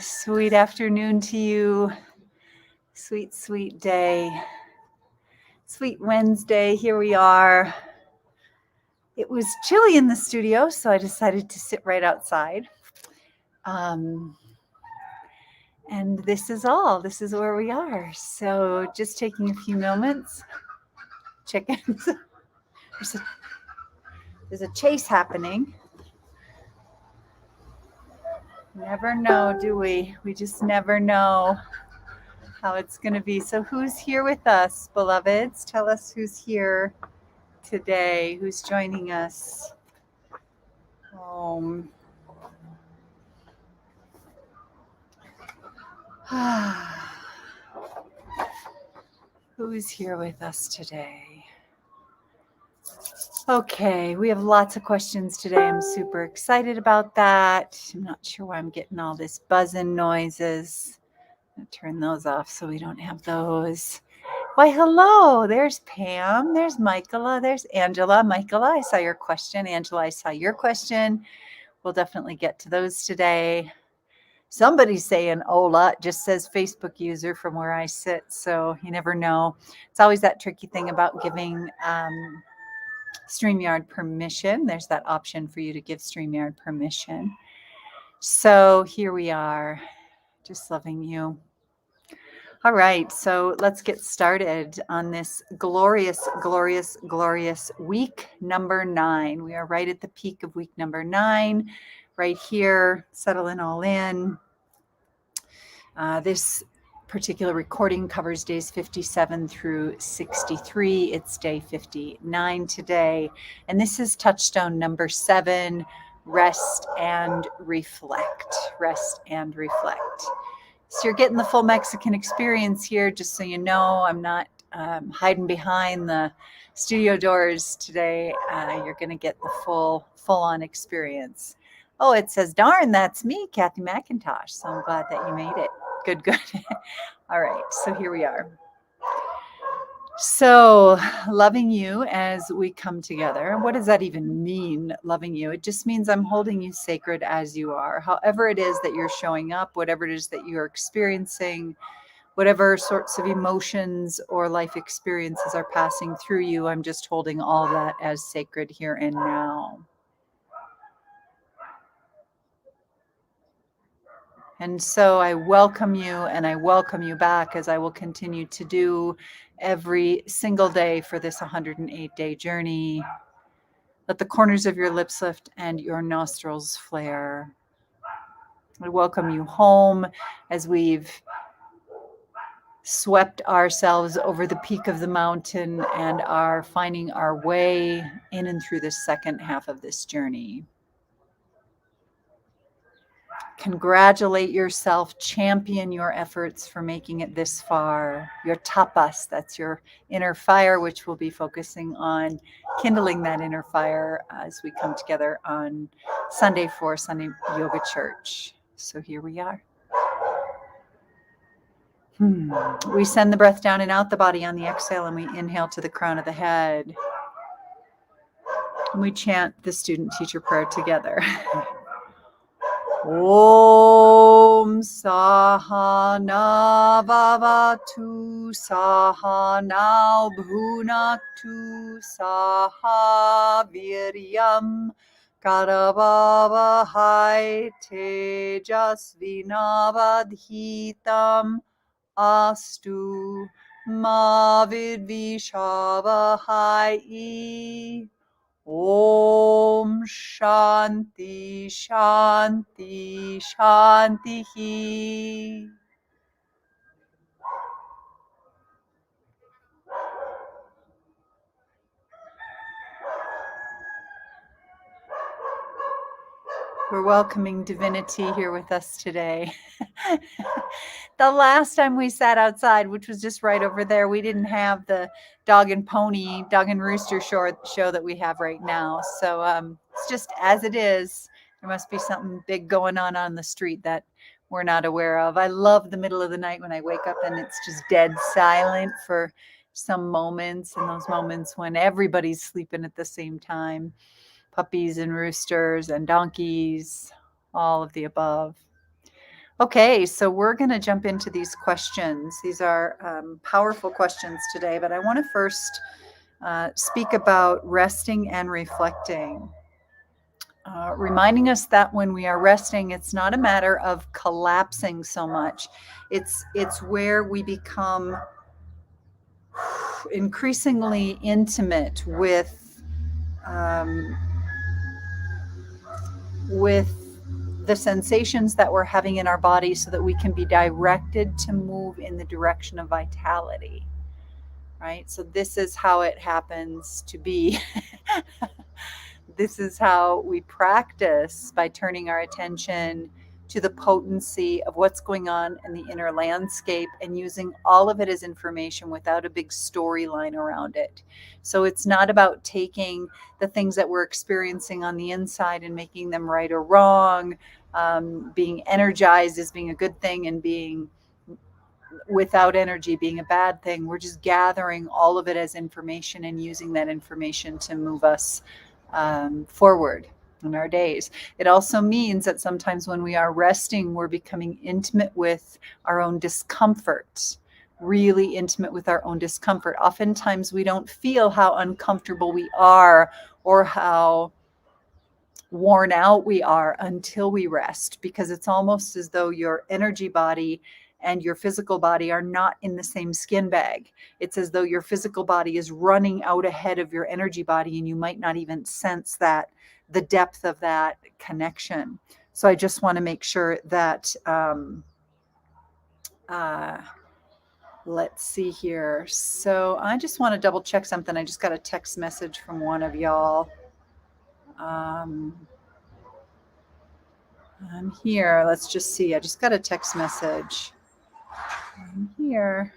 Sweet afternoon to you. Sweet, sweet day. Sweet Wednesday. Here we are. It was chilly in the studio, so I decided to sit right outside. Um, and this is all. This is where we are. So just taking a few moments. Chickens. there's a chase happening. Never know, do we? We just never know how it's going to be. So, who's here with us, beloveds? Tell us who's here today, who's joining us. Um, who's here with us today? Okay, we have lots of questions today. I'm super excited about that. I'm not sure why I'm getting all this buzzing noises. I'll turn those off so we don't have those. Why, hello. There's Pam. There's Michaela. There's Angela. Michaela, I saw your question. Angela, I saw your question. We'll definitely get to those today. Somebody's saying Ola, just says Facebook user from where I sit. So you never know. It's always that tricky thing about giving StreamYard permission. There's that option for you to give StreamYard permission. So here we are, just loving you. All right, so let's get started on this glorious, glorious, glorious week number 9. We are right at the peak of week number 9, right here, settling all in. This particular recording covers days 57 through 63. It's day 59 today. And this is touchstone number 7, rest and reflect. Rest and reflect. So you're getting the full Mexican experience here, just so you know. I'm not hiding behind the studio doors today. You're going to get the full-on experience. Oh, it says, darn, that's me, Kathy McIntosh. So I'm glad that you made it. Good, good. All right, so here we are. So, loving you as we come together. What does that even mean, loving you? It just means I'm holding you sacred as you are. However it is that you're showing up, whatever it is that you're experiencing, whatever sorts of emotions or life experiences are passing through you, I'm just holding all that as sacred here and now. And so I welcome you, and I welcome you back, as I will continue to do every single day for this 108-day journey. Let the corners of your lips lift and your nostrils flare. I welcome you home as we've swept ourselves over the peak of the mountain and are finding our way in and through the second half of this journey. Congratulate yourself, champion your efforts for making it this far. Your tapas, that's your inner fire, which we'll be focusing on kindling that inner fire as we come together on Sunday for Sunday Yoga Church. So here we are. We send the breath down and out the body on the exhale, and we inhale to the crown of the head. And we chant the student teacher prayer together. Om Sahana Bhavatu Sahana Bhunaktu Saha Viryam Karavavahai Tejasvinavadhitam Astu Ma Vidvishavahai. Om Shanti Shanti Shanti. We're welcoming divinity here with us today. The last time we sat outside, which was just right over there, we didn't have the dog and rooster show that we have right now. So it's just as it is. There must be something big going on the street that we're not aware of. I love the middle of the night when I wake up and it's just dead silent for some moments, and those moments when everybody's sleeping at the same time. Puppies and roosters and donkeys, all of the above. Okay, so we're going to jump into these questions. These are powerful questions today, but I want to first speak about resting and reflecting. Reminding us that when we are resting, it's not a matter of collapsing so much. It's where we become increasingly intimate um, with the sensations that we're having in our body, so that we can be directed to move in the direction of vitality. Right? So this is how it happens to be. This is how we practice, by turning our attention to the potency of what's going on in the inner landscape and using all of it as information without a big storyline around it. So it's not about taking the things that we're experiencing on the inside and making them right or wrong. Being energized as being a good thing, and being without energy being a bad thing. We're just gathering all of it as information and using that information to move us forward in our days. It also means that sometimes when we are resting, we're becoming intimate with our own discomfort, really intimate with our own discomfort. Oftentimes we don't feel how uncomfortable we are or how worn out we are until we rest, because it's almost as though your energy body and your physical body are not in the same skin bag. It's as though your physical body is running out ahead of your energy body, and you might not even sense that, the depth of that connection. So I just want to make sure that let's see here. So I just want to double check something. I just got a text message from one of y'all. I'm here. Let's just see. I just got a text message. I'm here.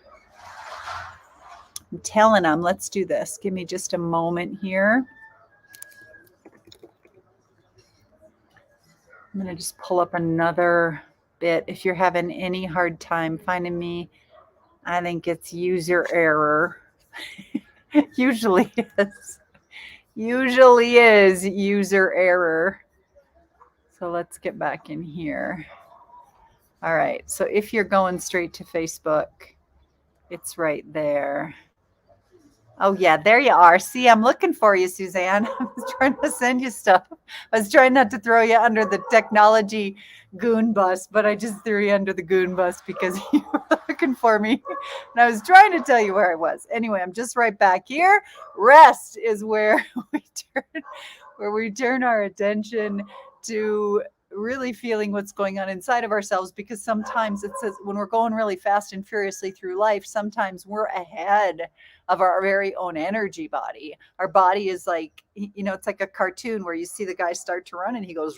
I'm telling them, let's do this. Give me just a moment here. I'm going to just pull up another bit. If you're having any hard time finding me, I think it's user error. Usually is. Usually is user error. So let's get back in here. All right. So if you're going straight to Facebook, it's right there. Oh, yeah, there you are. See, I'm looking for you, Suzanne. I was trying to send you stuff. I was trying not to throw you under the technology goon bus, but I just threw you under the goon bus because you were looking for me. And I was trying to tell you where I was. Anyway, I'm just right back here. Rest is where we turn our attention to really feeling what's going on inside of ourselves, because sometimes it says when we're going really fast and furiously through life, sometimes we're ahead of our very own energy body. Our body is like, it's like a cartoon where you see the guy start to run and he goes,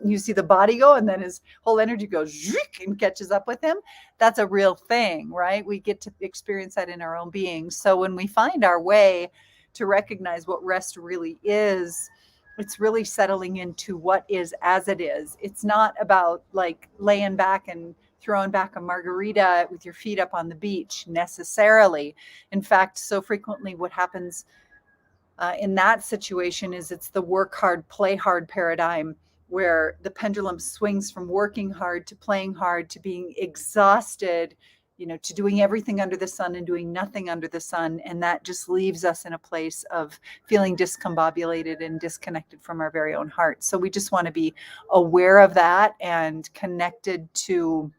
and you see the body go, and then his whole energy goes and catches up with him. That's a real thing, right? We get to experience that in our own being. So when we find our way to recognize what rest really is, it's really settling into what is as it is. It's not about like laying back and throwing back a margarita with your feet up on the beach necessarily. In fact, so frequently what happens in that situation is it's the work hard, play hard paradigm, where the pendulum swings from working hard to playing hard to being exhausted, to doing everything under the sun and doing nothing under the sun. And that just leaves us in a place of feeling discombobulated and disconnected from our very own heart. So we just want to be aware of that and connected to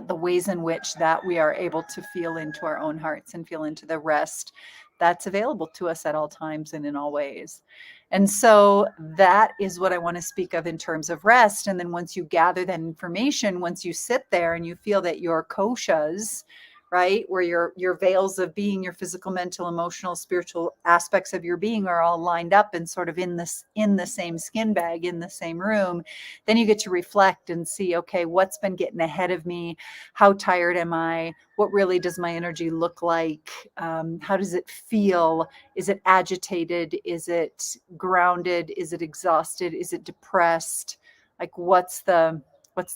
the ways in which that we are able to feel into our own hearts and feel into the rest that's available to us at all times and in all ways. And so that is what I want to speak of in terms of rest. And then once you gather that information, once you sit there and you feel that your koshas, right, where your veils of being, your physical, mental, emotional, spiritual aspects of your being are all lined up and sort of in the same skin bag, in the same room, then you get to reflect and see, okay, what's been getting ahead of me? How tired am I? What really does my energy look like? How does it feel? Is it agitated? Is it grounded? Is it exhausted? Is it depressed? Like what's the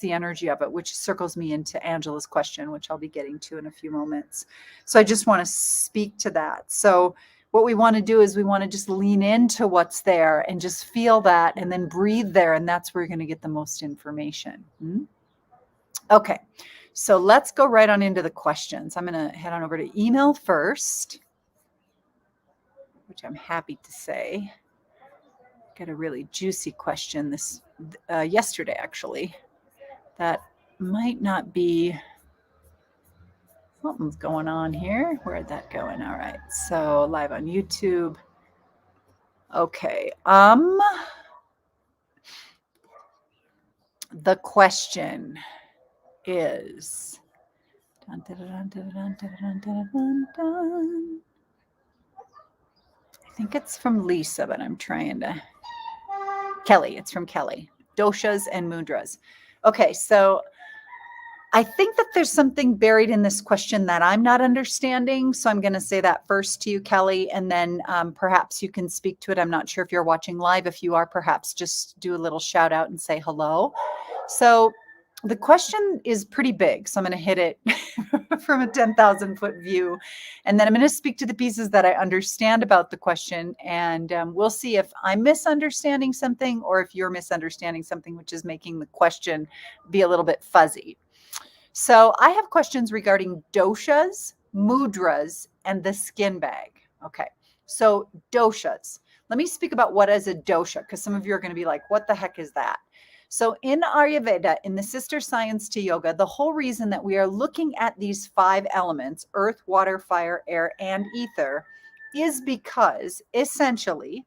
energy of it, which circles me into Angela's question, which I'll be getting to in a few moments. So I just want to speak to that. So what we want to do is we want to just lean into what's there and just feel that and then breathe there. And that's where you're going to get the most information. Okay, so let's go right on into the questions. I'm going to head on over to email first, which I'm happy to say. Got a really juicy question yesterday, actually. That might not be, something's going on here. Where'd that go in? All right, so live on YouTube. Okay, the question is, dun, dun, dun, dun, dun, dun, dun, dun, dun. I think it's from Lisa, but I'm trying to, Kelly, it's from Kelly. Doshas and Mudras. Okay, so I think that there's something buried in this question that I'm not understanding. So I'm going to say that first to you, Kelly, and then perhaps you can speak to it. I'm not sure if you're watching live. If you are, perhaps just do a little shout out and say hello. So the question is pretty big. So I'm going to hit it from a 10,000 foot view. And then I'm going to speak to the pieces that I understand about the question. And we'll see if I'm misunderstanding something or if you're misunderstanding something, which is making the question be a little bit fuzzy. So I have questions regarding doshas, mudras, and the skin bag. Okay, so doshas. Let me speak about what is a dosha, because some of you are going to be like, what the heck is that? So in Ayurveda, in the sister science to yoga, the whole reason that we are looking at these 5 elements, earth, water, fire, air, and ether, is because essentially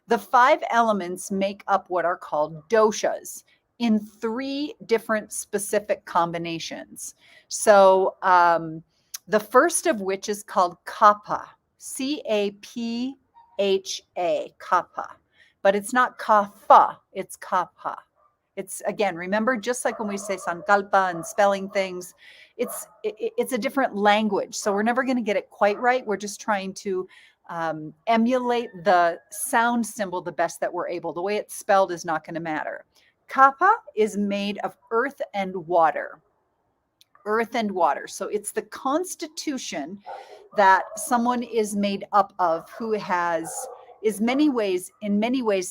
the 5 elements make up what are called doshas in 3 different specific combinations. So the first of which is called kapha, Capha, kapha, but it's not kapha, it's kapha. It's, again, remember, just like when we say sankalpa and spelling things, it's a different language. So we're never going to get it quite right. We're just trying to emulate the sound symbol the best that we're able. The way it's spelled is not going to matter. Kapha is made of earth and water. Earth and water. So it's the constitution that someone is made up of who in many ways,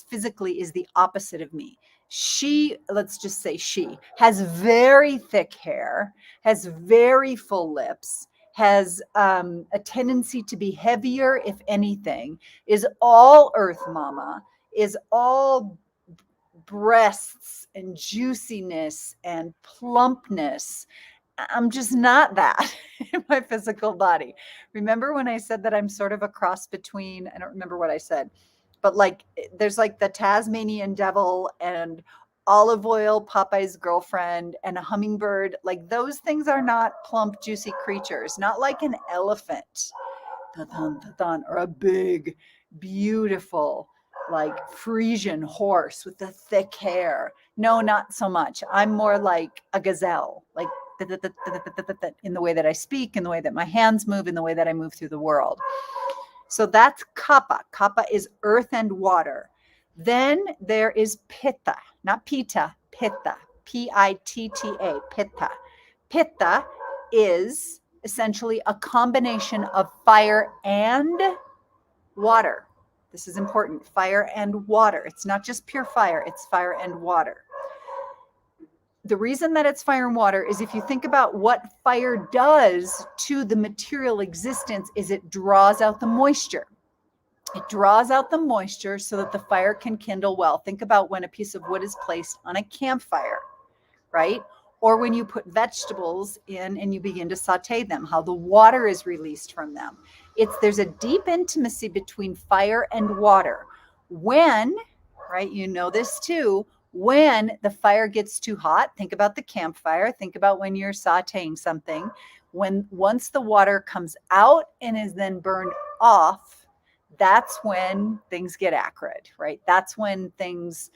physically is the opposite of me. She, let's just say she, has very thick hair, has very full lips, has a tendency to be heavier, if anything, is all earth mama, is all breasts and juiciness and plumpness. I'm just not that in my physical body. Remember when I said that I'm sort of a cross between, I don't remember what I said, but like there's like the Tasmanian devil and olive oil, Popeye's girlfriend, and a hummingbird. Like those things are not plump, juicy creatures, not like an elephant or a big, beautiful, like Frisian horse with the thick hair. No, not so much. I'm more like a gazelle, like in the way that I speak, in the way that my hands move, in the way that I move through the world. So that's kapha. Kapha is earth and water. Then there is pitta, not pita, pitta, Pitta, pitta. Pitta is essentially a combination of fire and water. This is important, fire and water. It's not just pure fire, it's fire and water. The reason that it's fire and water is if you think about what fire does to the material existence is it draws out the moisture. It draws out the moisture so that the fire can kindle well. Think about when a piece of wood is placed on a campfire, right? Or when you put vegetables in and you begin to saute them, how the water is released from them. There's a deep intimacy between fire and water. When, right, you know this too, when the fire gets too hot, think about the campfire, think about when you're sauteing something. Once the water comes out and is then burned off, that's when things get acrid, right? That's when things,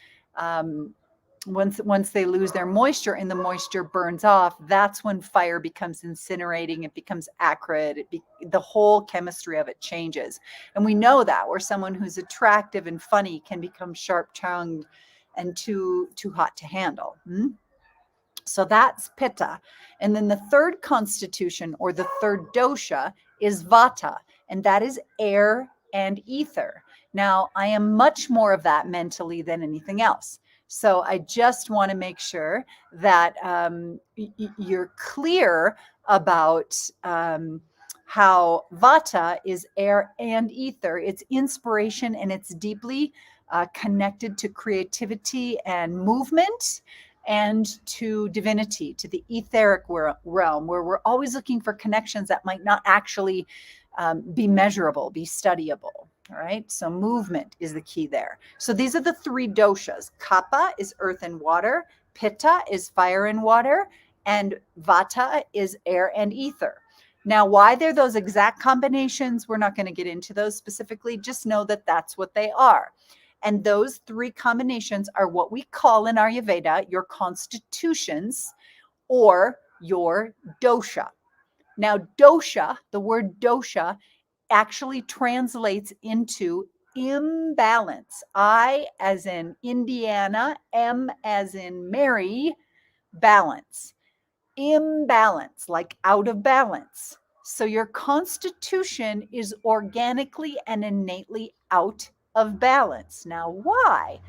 once they lose their moisture and the moisture burns off, that's when fire becomes incinerating, it becomes acrid, the whole chemistry of it changes. And we know that where someone who's attractive and funny can become sharp-tongued and too hot to handle. So that's pitta. And then the third constitution or the third dosha is vata, and that is air and ether. Now, I am much more of that mentally than anything else. So I just want to make sure that you're clear about how Vata is air and ether. It's inspiration, and it's deeply connected to creativity and movement, and to divinity, to the etheric realm, where we're always looking for connections that might not actually be measurable, be studyable. All right. So movement is the key there. So these are the three doshas. Kapha is earth and water. Pitta is fire and water. And Vata is air and ether. Now, why they're those exact combinations, we're not going to get into those specifically. Just know that that's what they are. And those three combinations are what we call in Ayurveda your constitutions, or your dosha. Now, dosha, the word dosha, actually translates into imbalance. I as in Indiana, M as in Mary, balance. Imbalance, like out of balance. So your constitution is organically and innately out of balance. Now, why?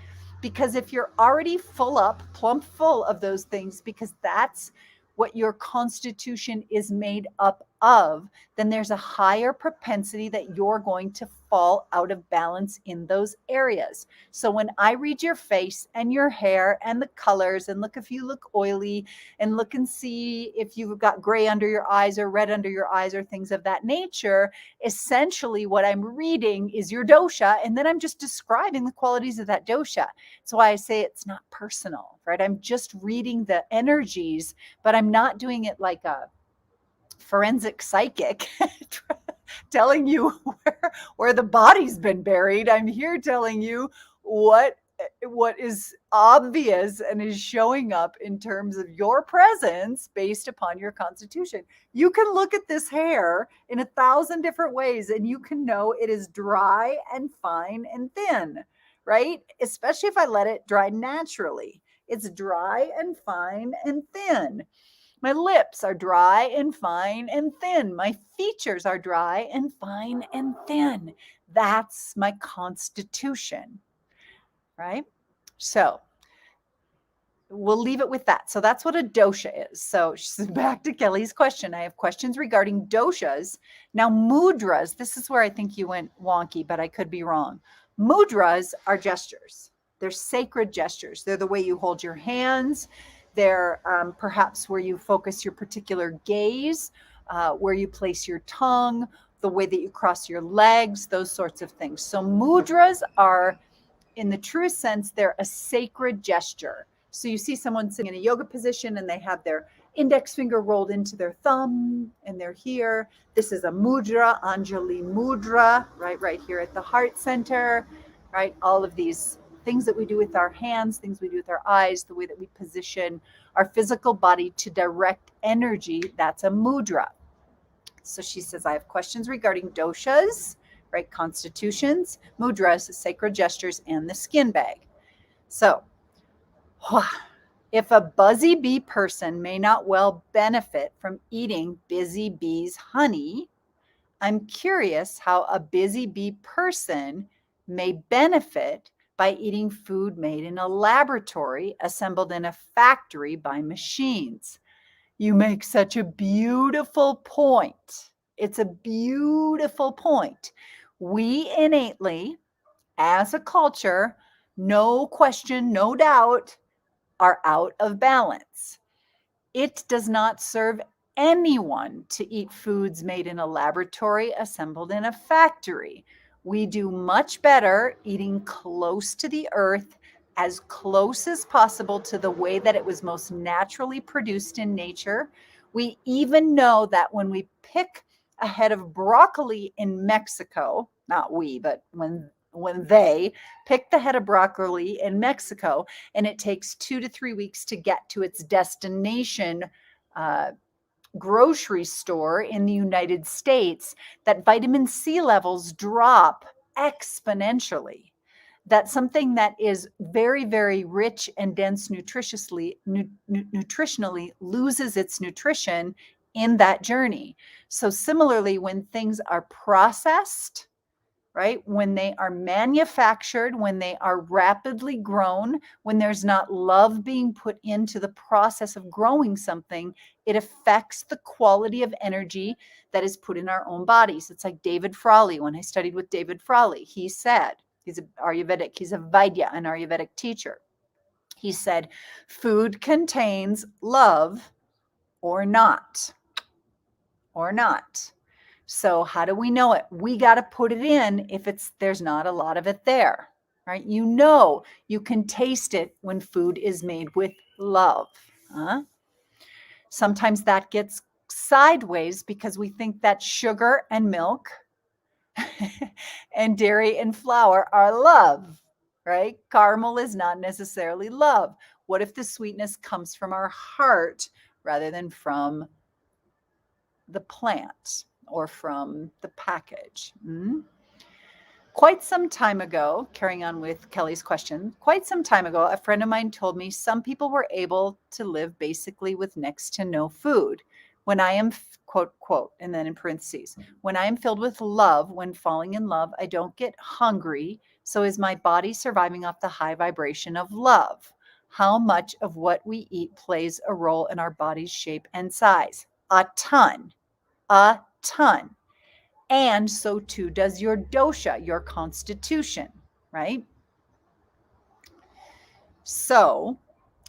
Because if you're already full up, plump full of those things, because that's what your constitution is made up of, then there's a higher propensity that you're going to fall out of balance in those areas. So when I read your face and your hair and the colors, and look if you look oily, and look and see if you've got gray under your eyes or red under your eyes or things of that nature, essentially what I'm reading is your dosha, and then I'm just describing the qualities of that dosha. That's why I say it's not personal, right? I'm just reading the energies, but I'm not doing it like a forensic psychic telling you where the body's been buried. I'm here telling you what is obvious and is showing up in terms of your presence based upon your constitution. You can look at this hair in 1,000 different ways, and you can know it is dry and fine and thin, right? Especially if I let it dry naturally. It's dry and fine and thin. My lips are dry and fine and thin. My features are dry and fine and thin. That's my constitution, right? So we'll leave it with that. So that's what a dosha is. So back to Kelly's question. I have questions regarding doshas. Now, mudras, this is where I think you went wonky, but I could be wrong. Mudras are gestures. They're sacred gestures. They're the way you hold your hands. They're perhaps where you focus your particular gaze, where you place your tongue, the way that you cross your legs, those sorts of things. So mudras are, in the truest sense, they're a sacred gesture. So you see someone sitting in a yoga position and they have their index finger rolled into their thumb and they're here. This is a mudra, Anjali mudra, right here at the heart center, right? All of these things that we do with our hands, things we do with our eyes, the way that we position our physical body to direct energy, that's a mudra. So she says, I have questions regarding doshas, right? Constitutions, mudras, sacred gestures, and the skin bag. So, if a buzzy bee person may not well benefit from eating busy bee's honey, I'm curious how a busy bee person may benefit by eating food made in a laboratory, assembled in a factory by machines. You make such a beautiful point. It's a beautiful point. We innately, as a culture, no question, no doubt, are out of balance. It does not serve anyone to eat foods made in a laboratory, assembled in a factory. We do much better eating close to the earth, as close as possible to the way that it was most naturally produced in nature. We even know that when we pick a head of broccoli in Mexico, not we, but when they pick the head of broccoli in Mexico, and it takes 2 to 3 weeks to get to its destination grocery store in the United States, that vitamin C levels drop exponentially. That something that is very, very rich and dense nutritionally loses its nutrition in that journey. So similarly, when things are processed, right? When they are manufactured, when they are rapidly grown, when there's not love being put into the process of growing something, it affects the quality of energy that is put in our own bodies. It's like David Frawley. When I studied with David Frawley, he said, he's an Vaidya, an Ayurvedic teacher. He said, food contains love or not, or not. So how do we know it? We got to put it in if there's not a lot of it there, right? You can taste it when food is made with love. Huh? Sometimes that gets sideways because we think that sugar and milk and dairy and flour are love, right? Caramel is not necessarily love. What if the sweetness comes from our heart rather than from the plant or from the package? Quite some time ago, carrying on with Kelly's question, quite some time ago, a friend of mine told me some people were able to live basically with next to no food. When I am, quote, quote, and then in parentheses, when I am filled with love, when falling in love, I don't get hungry. So is my body surviving off the high vibration of love? How much of what we eat plays a role in our body's shape and size? A ton. A ton. And so too does your dosha, your constitution, right? So,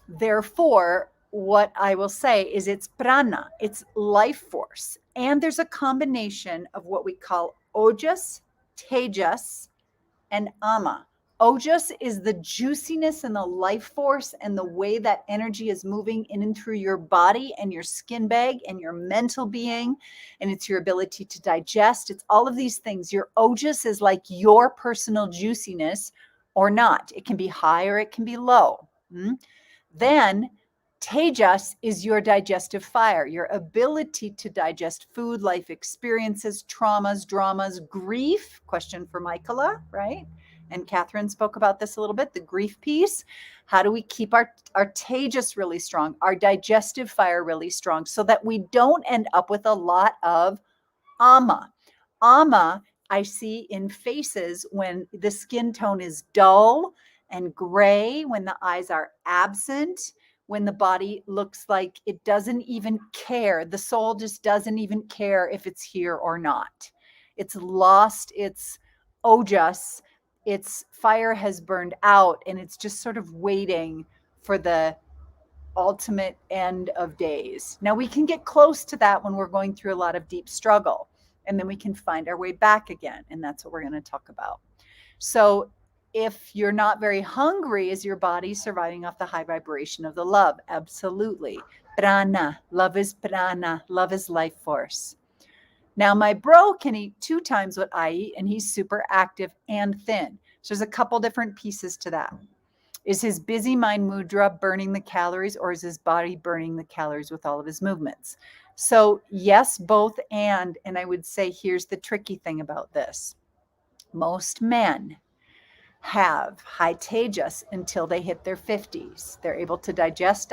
therefore, what I will say is it's prana, it's life force. And there's a combination of what we call ojas, tejas, and ama. Ojas is the juiciness and the life force and the way that energy is moving in and through your body and your skin bag and your mental being. And it's your ability to digest. It's all of these things. Your ojas is like your personal juiciness or not. It can be high or it can be low. Then Tejas is your digestive fire, your ability to digest food, life experiences, traumas, dramas, grief. Question for Michaela, right? And Catherine spoke about this a little bit, the grief piece. How do we keep our tejas really strong, our digestive fire really strong, so that we don't end up with a lot of ama? Ama, I see in faces when the skin tone is dull and gray, when the eyes are absent, when the body looks like it doesn't even care. The soul just doesn't even care if it's here or not. It's lost its ojas, its fire has burned out, and it's just sort of waiting for the ultimate end of days. Now, we can get close to that when we're going through a lot of deep struggle, and then we can find our way back again. And that's what we're going to talk about. So if you're not very hungry, is your body surviving off the high vibration of the love? Absolutely. Prana. Love is prana. Love is life force. Now, my bro can eat 2 times what I eat, and he's super active and thin. So there's a couple different pieces to that. Is his busy mind mudra burning the calories, or is his body burning the calories with all of his movements? So yes, both and I would say here's the tricky thing about this. Most men have high tejas until they hit their 50s. They're able to digest,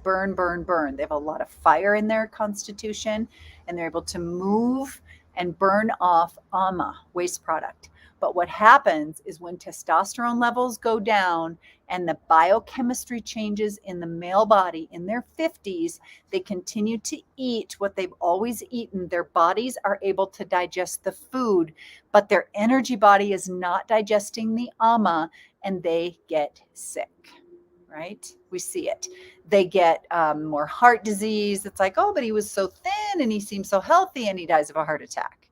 burn, burn, burn. They have a lot of fire in their constitution, and they're able to move and burn off ama, waste product. But what happens is when testosterone levels go down and the biochemistry changes in the male body in their 50s, they continue to eat what they've always eaten. Their bodies are able to digest the food, but their energy body is not digesting the ama, and they get sick, right? We see it. They get more heart disease. It's like, oh, but he was so thin and he seems so healthy, and he dies of a heart attack.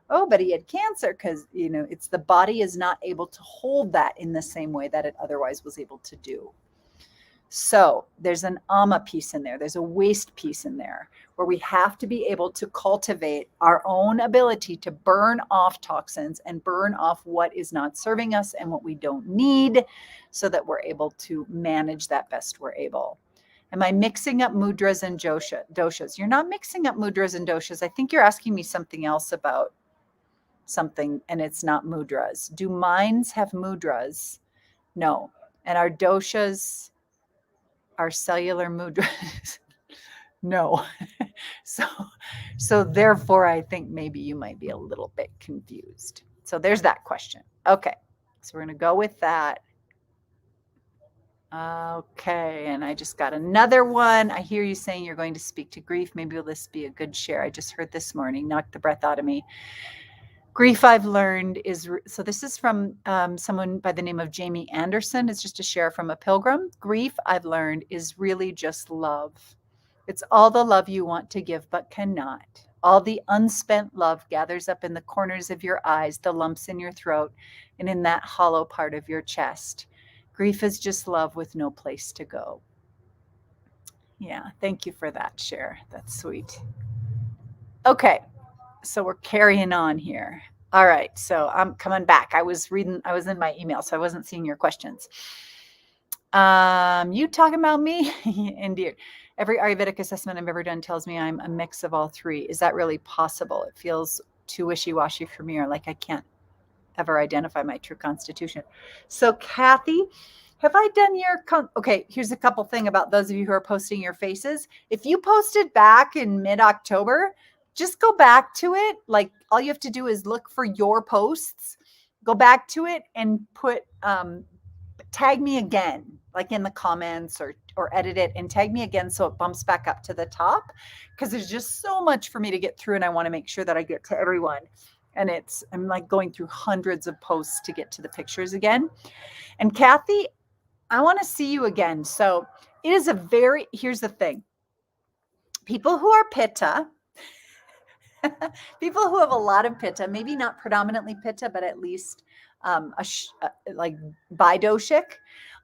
Oh, but he had cancer, because, it's the body is not able to hold that in the same way that it otherwise was able to do. So there's an ama piece in there. There's a waste piece in there where we have to be able to cultivate our own ability to burn off toxins and burn off what is not serving us and what we don't need, so that we're able to manage that best we're able. Am I mixing up mudras and doshas? You're not mixing up mudras and doshas. I think you're asking me something else about something, and it's not mudras. Do minds have mudras? No. And our doshas are cellular mudras? No. So therefore, I think maybe you might be a little bit confused. So there's that question. Okay. So we're going to go with that. Okay, and I just got another one. I hear you saying you're going to speak to grief. Maybe will this be a good share? I just heard this morning, knocked the breath out of me. Grief I've learned is, so this is from someone by the name of Jamie Anderson. It's just a share from a pilgrim. Grief I've learned is really just love. It's all the love you want to give but cannot. All the unspent love gathers up in the corners of your eyes, the lumps in your throat, and in that hollow part of your chest. Grief is just love with no place to go. Yeah, thank you for that share. That's sweet. Okay, so we're carrying on here. All right, so I'm coming back. I was in my email, so I wasn't seeing your questions. You talking about me? Indeed. Every Ayurvedic assessment I've ever done tells me I'm a mix of all three. Is that really possible? It feels too wishy-washy for me, or like I can't ever identify my true constitution. So Kathy, have I done your, okay, here's a couple things about those of you who are posting your faces. If you posted back in mid-October, just go back to it. Like all you have to do is look for your posts, go back to it and put, tag me again, like in the comments or edit it and tag me again so it bumps back up to the top, because there's just so much for me to get through and I want to make sure that I get to everyone. And I'm like going through hundreds of posts to get to the pictures again. And Kathy, I want to see you again. So it is here's the thing. People who are Pitta, people who have a lot of Pitta, maybe not predominantly Pitta, but at least like bidoshic,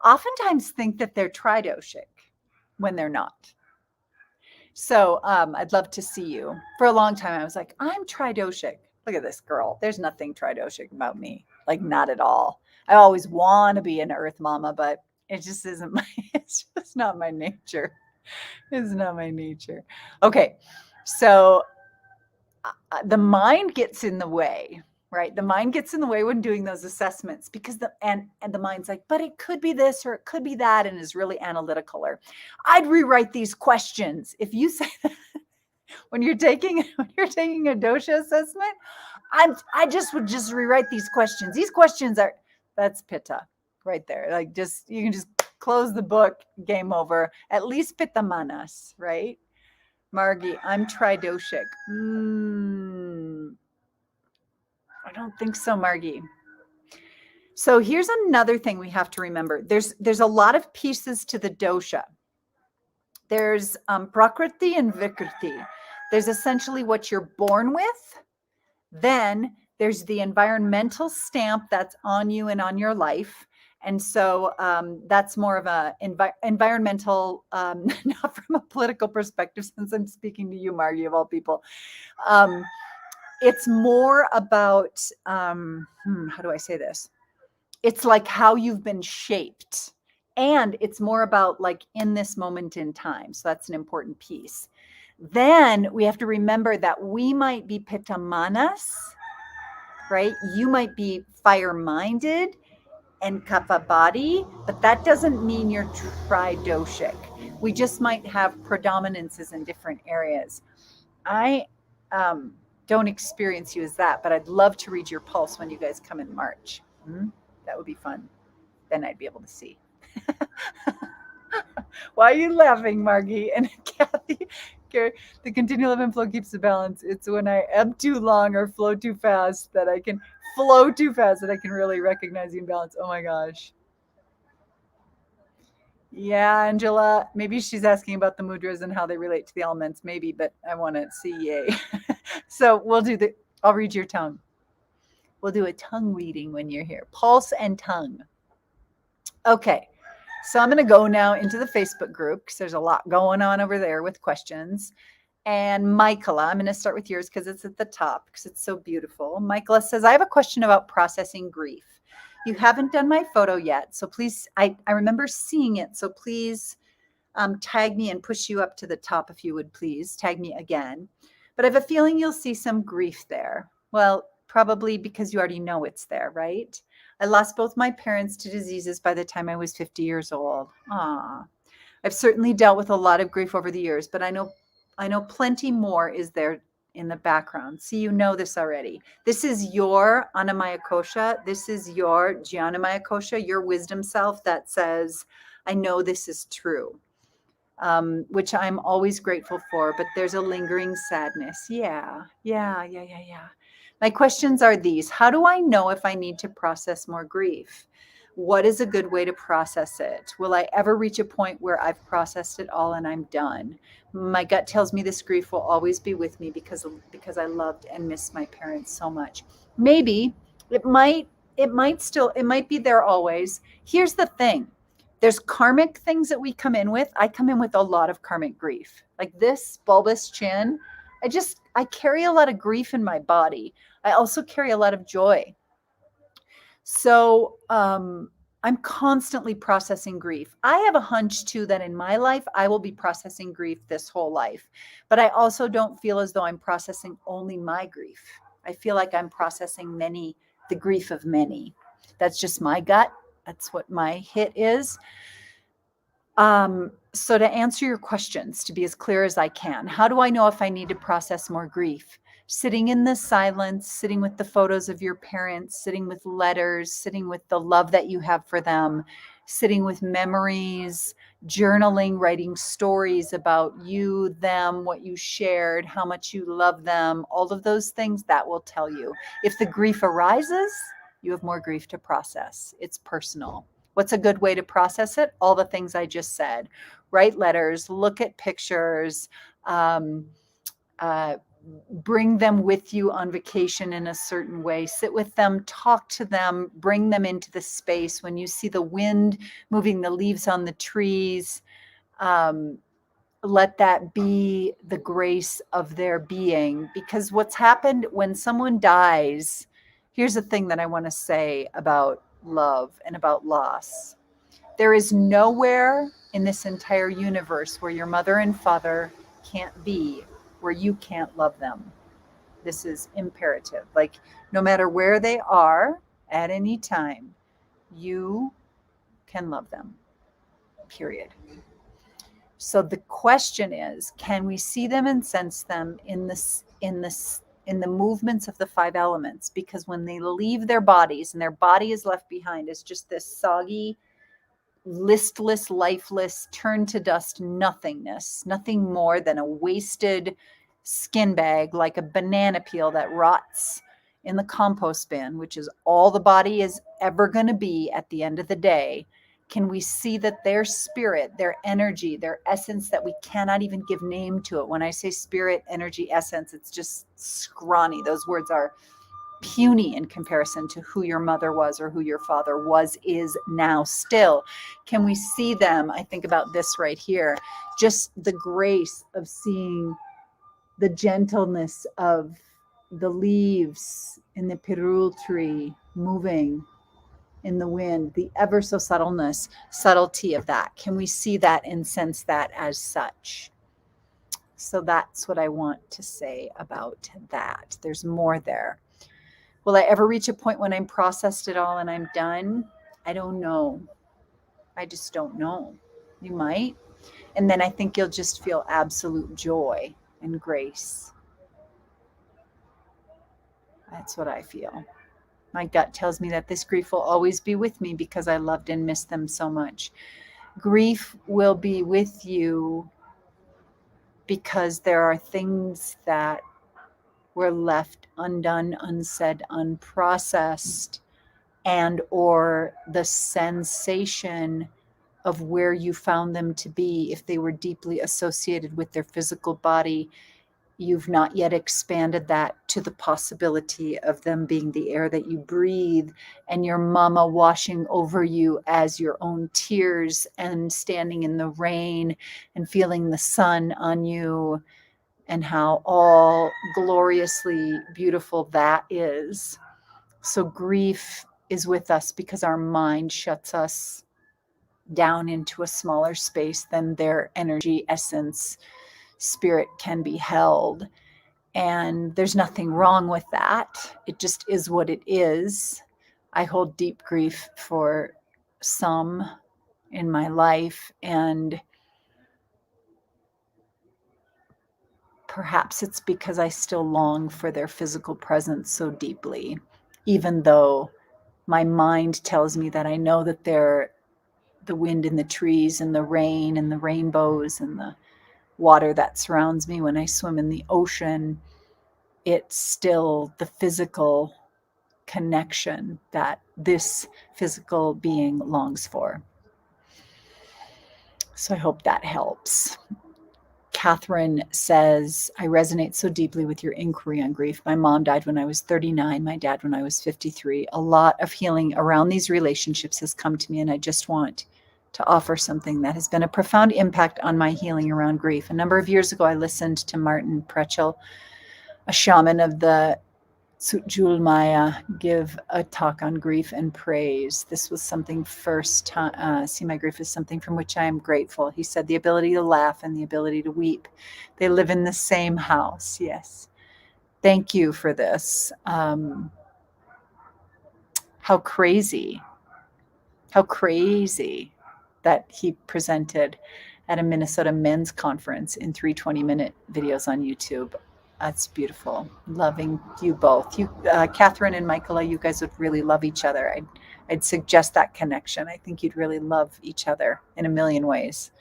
oftentimes think that they're tridoshic when they're not. So I'd love to see you. For a long time, I was like, I'm tridoshic. Look at this girl. There's nothing tridoshic about me. Like, not at all. I always want to be an earth mama, but it just isn't it's just not my nature. It's not my nature. Okay. So the mind gets in the way, right? The mind gets in the way when doing those assessments because the mind's like, but it could be this or it could be that, and is really analytical. Or I'd rewrite these questions. If you say that when you're taking a dosha assessment, I would just rewrite these questions. These questions that's pitta right there. Like you can just close the book, game over. At least pitta manas, right? Margie, I'm tridoshic. I don't think so, Margie. So here's another thing we have to remember. There's a lot of pieces to the dosha. There's prakriti and vikriti. There's essentially what you're born with. Then there's the environmental stamp that's on you and on your life. And so that's more of a environmental, not from a political perspective, since I'm speaking to you, Margie, of all people. It's more about, how do I say this? It's like how you've been shaped. And it's more about like in this moment in time. So that's an important piece. Then we have to remember that we might be pitta manas, right? You might be fire-minded and kapha body, but that doesn't mean you're tridoshic. We just might have predominances in different areas. I don't experience you as that, but I'd love to read your pulse when you guys come in March. That would be fun. Then I'd be able to see. Why are you laughing, Margie? And Kathy, the continual ebb and flow keeps the balance. It's when I ebb too long or flow too fast that I can really recognize the imbalance. Oh my gosh. Yeah, Angela, maybe she's asking about the mudras and how they relate to the elements, maybe, but I want to see yay. So I'll read your tongue. We'll do a tongue reading when you're here. Pulse and tongue. Okay. So I'm going to go now into the Facebook group because there's a lot going on over there with questions. And Michaela, I'm going to start with yours because it's at the top because it's so beautiful. Michaela says, I have a question about processing grief. You haven't done my photo yet, so please, I remember seeing it, so please tag me and push you up to the top if you would please. Tag me again. But I have a feeling you'll see some grief there. Well, probably because you already know it's there, right? I lost both my parents to diseases by the time I was 50 years old. I've certainly dealt with a lot of grief over the years, but I know plenty more is there in the background. See, you know this already. This is your Annamaya Kosha. This is your Jnanamaya Kosha, your wisdom self that says, I know this is true, which I'm always grateful for, but there's a lingering sadness. Yeah. My questions are these. How do I know if I need to process more grief? What is a good way to process it? Will I ever reach a point where I've processed it all and I'm done? My gut tells me this grief will always be with me because I loved and missed my parents so much. Maybe it might be there always. Here's the thing. There's karmic things that we come in with. I come in with a lot of karmic grief. Like this bulbous chin, I carry a lot of grief in my body. I also carry a lot of joy. So I'm constantly processing grief. I have a hunch too that in my life, I will be processing grief this whole life. But I also don't feel as though I'm processing only my grief. I feel like I'm processing the grief of many. That's just my gut. That's what my hit is. So to answer your questions, to be as clear as I can, how do I know if I need to process more grief? Sitting in the silence, sitting with the photos of your parents, sitting with letters, sitting with the love that you have for them, sitting with memories, journaling, writing stories about you, them, what you shared, how much you love them, all of those things, that will tell you. If the grief arises, you have more grief to process. It's personal. What's a good way to process it? All the things I just said. Write letters, look at pictures, bring them with you on vacation in a certain way, sit with them, talk to them, bring them into the space. When you see the wind moving the leaves on the trees, let that be the grace of their being. Because what's happened when someone dies, here's the thing that I want to say about love and about loss. There is nowhere in this entire universe where your mother and father can't be, where you can't love them. This is imperative. Like, no matter where they are at any time, you can love them, period. So the question is, can we see them and sense them in the movements of the five elements? Because when they leave their bodies and their body is left behind as just this soggy, listless, lifeless, turn to dust nothingness, nothing more than a wasted skin bag, like a banana peel that rots in the compost bin, which is all the body is ever going to be at the end of the day. Can we see that their spirit, their energy, their essence, that we cannot even give name to it? When I say spirit, energy, essence, it's just scrawny. Those words are puny in comparison to who your mother was or who your father was, is, now, still. Can we see them? I think about this right here, just the grace of seeing the gentleness of the leaves in the pirul tree moving in the wind, the ever so subtlety of that. Can we see that and sense that as such? So that's what I want to say about that. There's more there. Will I ever reach a point when I'm processed it all and I'm done? I don't know. I just don't know. You might. And then I think you'll just feel absolute joy and grace. That's what I feel. My gut tells me that this grief will always be with me because I loved and missed them so much. Grief will be with you because there are things that were left undone, unsaid, unprocessed, and or the sensation of where you found them to be, if they were deeply associated with their physical body, you've not yet expanded that to the possibility of them being the air that you breathe, and your mama washing over you as your own tears, and standing in the rain and feeling the sun on you, and how all gloriously beautiful that is. So grief is with us because our mind shuts us down into a smaller space than their energy, essence, spirit can be held. And there's nothing wrong with that. It just is what it is. I hold deep grief for some in my life, and perhaps it's because I still long for their physical presence so deeply, even though my mind tells me that I know that they're the wind in the trees and the rain and the rainbows and the water that surrounds me when I swim in the ocean. It's still the physical connection that this physical being longs for. So I hope that helps. Catherine says, I resonate so deeply with your inquiry on grief. My mom died when I was 39, my dad when I was 53. A lot of healing around these relationships has come to me, and I just want to offer something that has been a profound impact on my healing around grief. A number of years ago, I listened to Martin Prechel, a shaman of the Tsutjulmaya, give a talk on grief and praise. This was something first time, see my grief as something from which I am grateful. He said the ability to laugh and the ability to weep. They live in the same house. Yes. Thank you for this. How crazy that he presented at a Minnesota men's conference in 320-minute videos on YouTube. That's beautiful. Loving you both. You, Catherine and Michaela, you guys would really love each other. I'd suggest that connection. I think you'd really love each other in a million ways,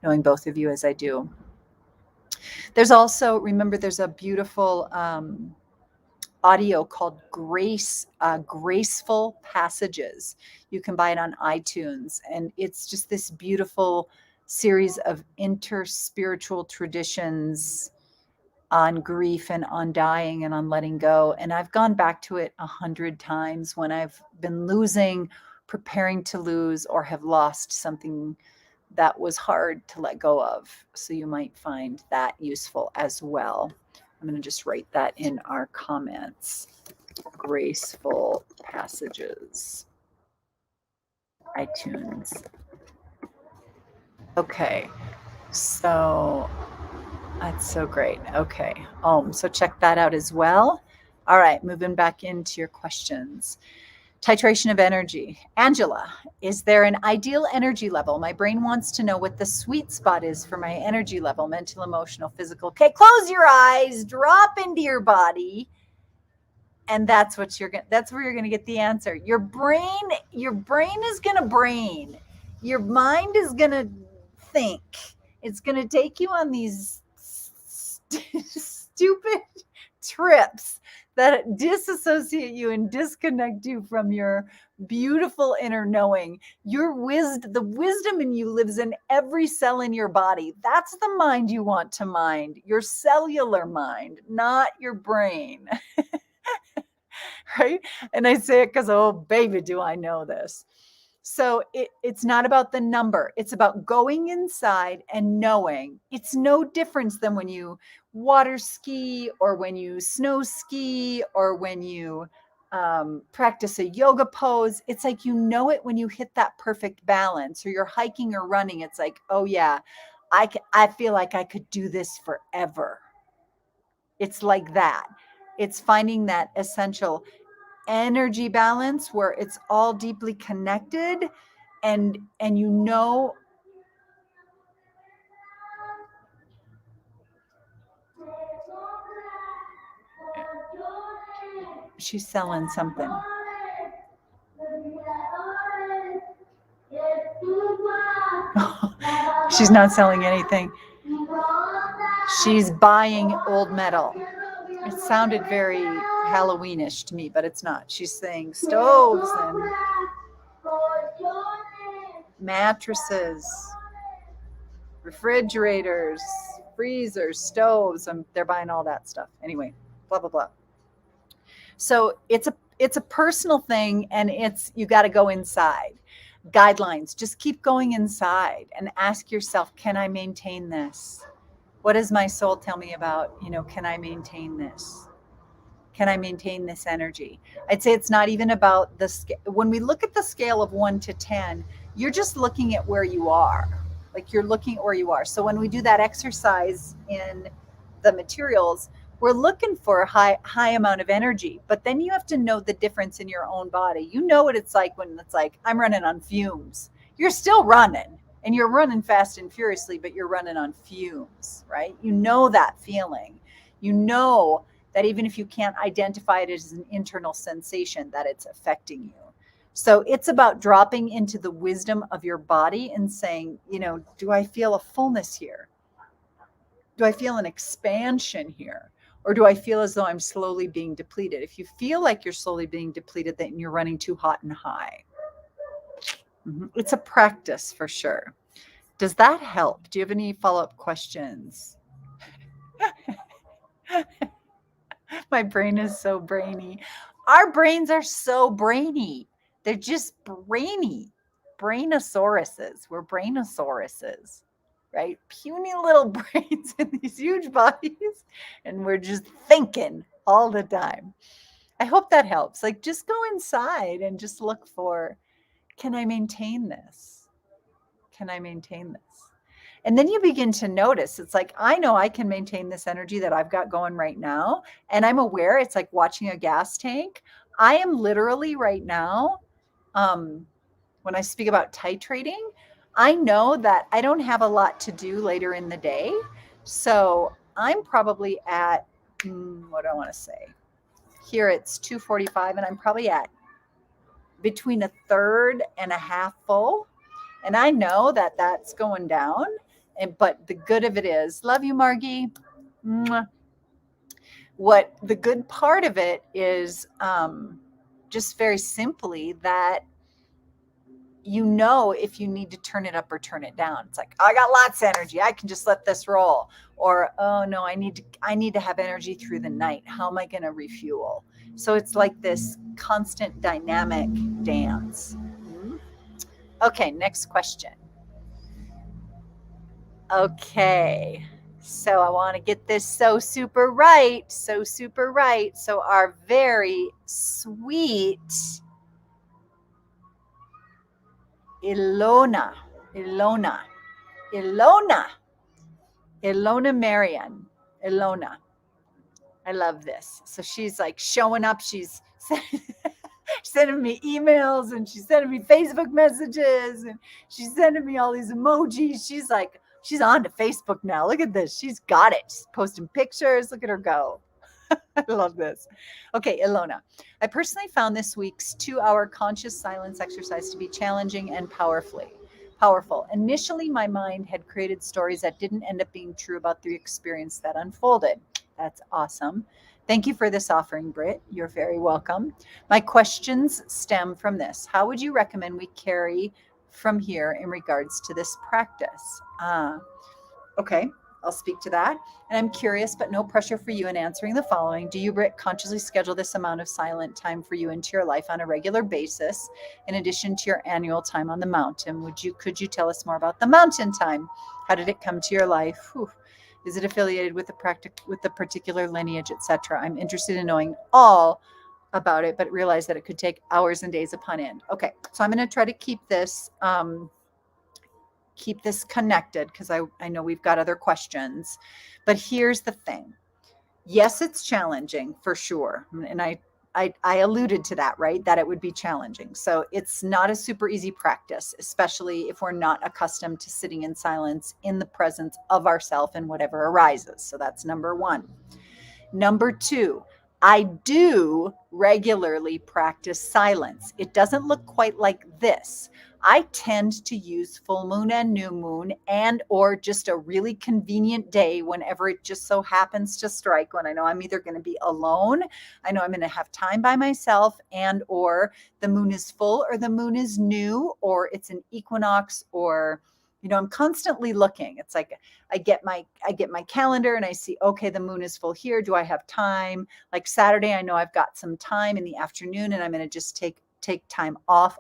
knowing both of you as I do. There's also, remember, there's a beautiful audio called Graceful Passages. You can buy it on iTunes, and it's just this beautiful series of interspiritual traditions on grief and on dying and on letting go. And I've gone back to it 100 times when I've been losing, preparing to lose, or have lost something that was hard to let go of. So you might find that useful as well. I'm going to just write that in our comments. Graceful Passages, iTunes. Okay, so that's so great. Okay, so check that out as well. All right, moving back into your questions. Titration of energy. Angela, is there an ideal energy level? My brain wants to know what the sweet spot is for my energy level, mental, emotional, physical. Okay, close your eyes, drop into your body, and that's what that's where you're gonna get the answer. Your brain is gonna brain. Your mind is gonna think. It's gonna take you on these stupid trips that disassociate you and disconnect you from your beautiful inner knowing. The wisdom in you lives in every cell in your body. That's the mind you want to mind, your cellular mind, not your brain. Right? And I say it because, oh, baby, do I know this. So it's not about the number. It's about going inside and knowing. It's no difference than when you water ski or when you snow ski or when you practice a yoga pose. It's like, you know it when you hit that perfect balance, or you're hiking or running. It's like, oh yeah, I feel like I could do this forever. It's like that. It's finding that essential energy balance where it's all deeply connected, and you know, she's selling something. She's not selling anything. She's buying old metal. It sounded very Halloweenish to me, but it's not. She's saying stoves and mattresses, refrigerators, freezers, stoves. They're buying all that stuff. Anyway, blah, blah, blah. So it's a personal thing, and you got to go inside. Guidelines, just keep going inside and ask yourself, can I maintain this? What does my soul tell me about, can I maintain this? Can I maintain this energy? I'd say it's not even about when we look at the scale of 1 to 10, you're just looking at where you are. Like, you're looking at where you are. So when we do that exercise in the materials, we're looking for a high amount of energy, but then you have to know the difference in your own body. You know what it's like when it's like, I'm running on fumes. You're still running. and you're running fast and furiously, but you're running on fumes, right? You know that feeling. You know that even if you can't identify it as an internal sensation, that it's affecting you. So it's about dropping into the wisdom of your body and saying, do I feel a fullness here? Do I feel an expansion here? Or do I feel as though I'm slowly being depleted? If you feel like you're slowly being depleted, then you're running too hot and high. It's a practice for sure. Does that help? Do you have any follow-up questions? My brain is so brainy. Our brains are so brainy. They're just brainy. Brainosauruses. We're brainosauruses, right? Puny little brains in these huge bodies, and we're just thinking all the time. I hope that helps. Like, just go inside and just look for, can I maintain this? Can I maintain this? And then you begin to notice, it's like, I know I can maintain this energy that I've got going right now. And I'm aware it's like watching a gas tank. I am literally right now, when I speak about titrating, I know that I don't have a lot to do later in the day. So I'm probably at, what do I want to say? Here it's 2:45, and I'm probably at between a third and a half full. And I know that that's going down. But the good of it is, love you, Margie. Mwah. What the good part of it is, just very simply that if you need to turn it up or turn it down. It's like, I got lots of energy, I can just let this roll. Or, oh no, I need to have energy through the night. How am I going to refuel? So it's like this constant dynamic dance. Okay, next question. Okay, so I want to get this so super right. So our very sweet Ilona Marian. Ilona. I love this. So she's like showing up. She's sending me emails, and she's sending me Facebook messages, and she's sending me all these emojis. She's like, she's on to Facebook now. Look at this. She's got it. She's posting pictures. Look at her go. I love this. Okay, Ilona. I personally found this week's 2-hour conscious silence exercise to be challenging and powerful. Initially, my mind had created stories that didn't end up being true about the experience that unfolded. That's awesome. Thank you for this offering, Britt. You're very welcome. My questions stem from this. How would you recommend we carry from here in regards to this practice? Okay, I'll speak to that. And I'm curious, but no pressure for you in answering the following. Do you, Britt, consciously schedule this amount of silent time for you into your life on a regular basis, in addition to your annual time on the mountain? Could you tell us more about the mountain time? How did it come to your life? Whew. Is it affiliated with the particular lineage, etc.? I'm interested in knowing all about it, but realize that it could take hours and days upon end. Okay, so I'm going to try to keep this connected, because I know we've got other questions. But here's the thing. Yes, it's challenging for sure. And I alluded to that, right? That it would be challenging. So it's not a super easy practice, especially if we're not accustomed to sitting in silence in the presence of ourself and whatever arises. So that's number one. Number two, I do regularly practice silence. It doesn't look quite like this. I tend to use full moon and new moon, and or just a really convenient day whenever it just so happens to strike, when I know I'm either going to be alone, I know I'm going to have time by myself, and or the moon is full, or the moon is new, or it's an equinox, or I'm constantly looking. It's like I get my calendar and I see, okay, the moon is full here. Do I have time? Like Saturday, I know I've got some time in the afternoon, and I'm going to just take time off.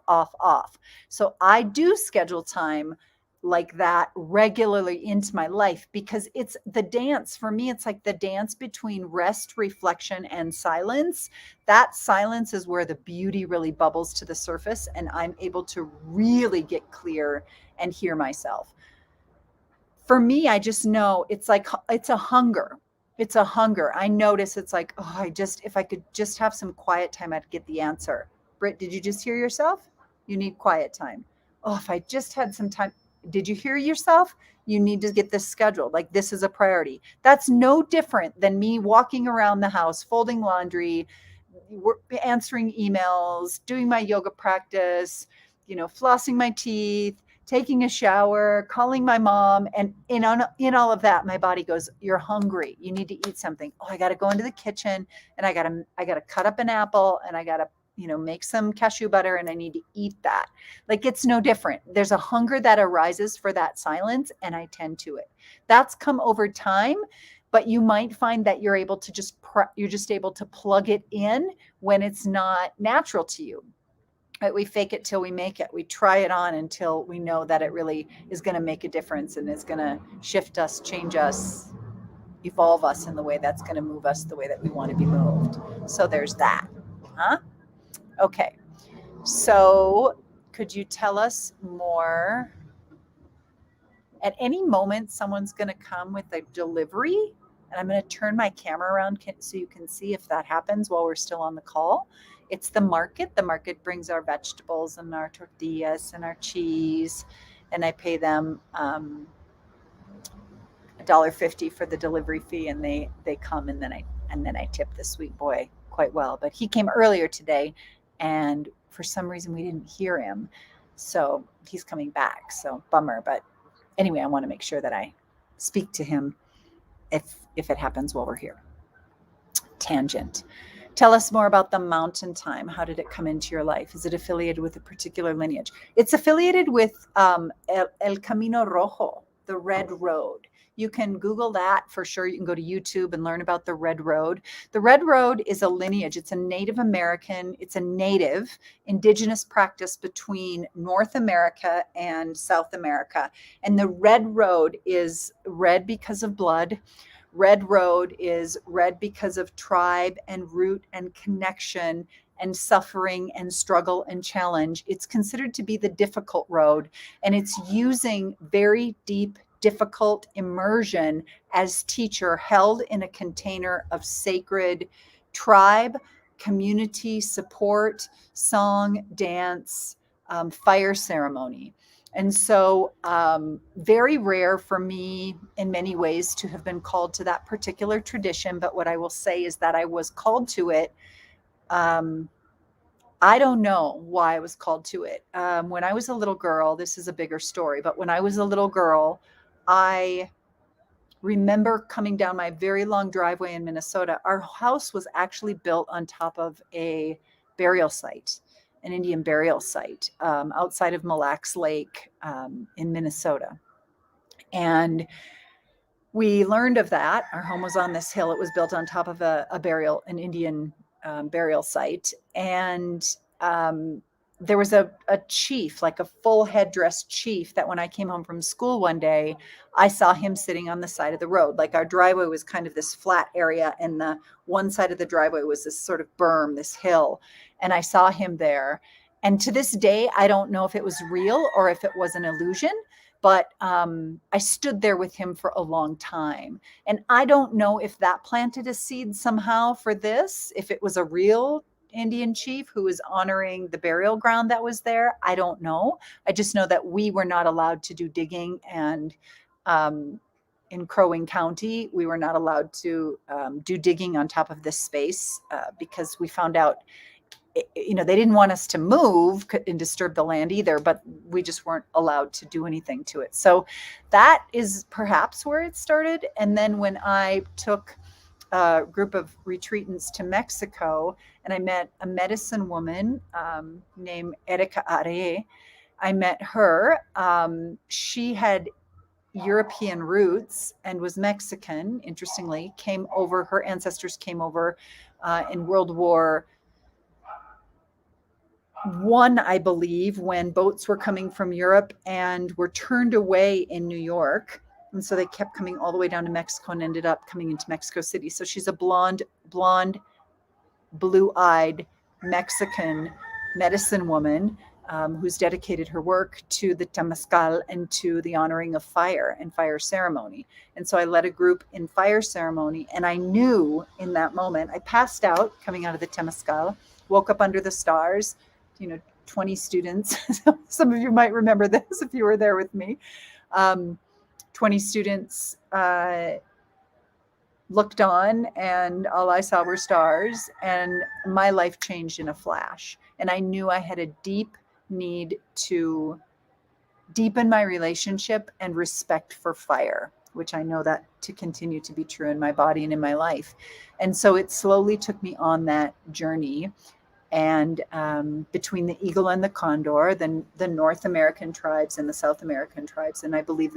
So I do schedule time like that regularly into my life, because it's the dance for me. It's like the dance between rest, reflection, and silence. That silence is where the beauty really bubbles to the surface, and I'm able to really get clear and hear myself. For me, I just know it's like, it's a hunger. It's a hunger. I notice it's like, if I could just have some quiet time, I'd get the answer. Britt, did you just hear yourself? You need quiet time. Oh, if I just had some time. did you hear yourself? You need to get this scheduled. Like, this is a priority. That's no different than me walking around the house, folding laundry, answering emails, doing my yoga practice, flossing my teeth, taking a shower, calling my mom. And in all of that, my body goes, you're hungry. You need to eat something. Oh, I got to go into the kitchen and I got to cut up an apple and I got to, make some cashew butter and I need to eat that. Like, it's no different. There's a hunger that arises for that silence and I tend to it. That's come over time, but you might find that you're able to you're just able to plug it in when it's not natural to you. Right? We fake it till we make it. We try it on until we know that it really is going to make a difference and is going to shift us, change us, evolve us in the way that's going to move us the way that we want to be moved. So there's that. Huh? Okay. So could you tell us more? At any moment, someone's going to come with a delivery, and I'm going to turn my camera around so you can see if that happens while we're still on the call. It's the market. The market brings our vegetables and our tortillas and our cheese, and I pay them $1.50 for the delivery fee, and they come, and then I tip the sweet boy quite well. But he came earlier today, and for some reason we didn't hear him, so he's coming back. So bummer, but anyway, I want to make sure that I speak to him if it happens while we're here. Tangent. Tell us more about the mountain time. How did it come into your life? Is it affiliated with a particular lineage? It's affiliated with El Camino Rojo, the Red Road. You can Google that for sure. You can go to YouTube and learn about the Red Road. The Red Road is a lineage. It's a Native American, it's a native indigenous practice between North America and South America. And the Red Road is red because of blood. Red Road is red because of tribe and root and connection and suffering and struggle and challenge. It's considered to be the difficult road, and it's using very deep, difficult immersion as teacher, held in a container of sacred tribe, community support, song, dance, fire ceremony. And so very rare for me in many ways to have been called to that particular tradition. But what I will say is that I was called to it. I don't know why I was called to it. When I was a little girl, this is a bigger story, but when I was a little girl, I remember coming down my very long driveway in Minnesota. Our house was actually built on top of a burial site, an Indian burial site outside of Mille Lacs Lake in Minnesota. And we learned of that. Our home was on this hill. It was built on top of an Indian burial site. And there was a chief, like a full headdress chief, that when I came home from school one day, I saw him sitting on the side of the road. Like, our driveway was kind of this flat area, and the one side of the driveway was this sort of berm, this hill. And I saw him there. And to this day, I don't know if it was real or if it was an illusion, but I stood there with him for a long time. And I don't know if that planted a seed somehow for this, if it was a real Indian chief who was honoring the burial ground that was there. I don't know. I just know that we were not allowed to do digging, and in Crow Wing County, we were not allowed to do digging on top of this space because we found out, they didn't want us to move and disturb the land either, but we just weren't allowed to do anything to it. So that is perhaps where it started. And then when I took a group of retreatants to Mexico, and I met a medicine woman named Erika Are. I met her. She had European roots and was Mexican, interestingly. Her ancestors came over in World War I, I believe, when boats were coming from Europe and were turned away in New York. And so they kept coming all the way down to Mexico and ended up coming into Mexico City. So she's a blonde, blue-eyed Mexican medicine woman who's dedicated her work to the Temazcal and to the honoring of fire and fire ceremony. And so I led a group in fire ceremony, and I knew in that moment, I passed out coming out of the Temazcal, woke up under the stars, 20 students. Some of you might remember this if you were there with me. 20 students looked on, and all I saw were stars, and my life changed in a flash. And I knew I had a deep need to deepen my relationship and respect for fire, which I know that to continue to be true in my body and in my life. And so it slowly took me on that journey. And between the eagle and the condor, then the North American tribes and the South American tribes. And I believe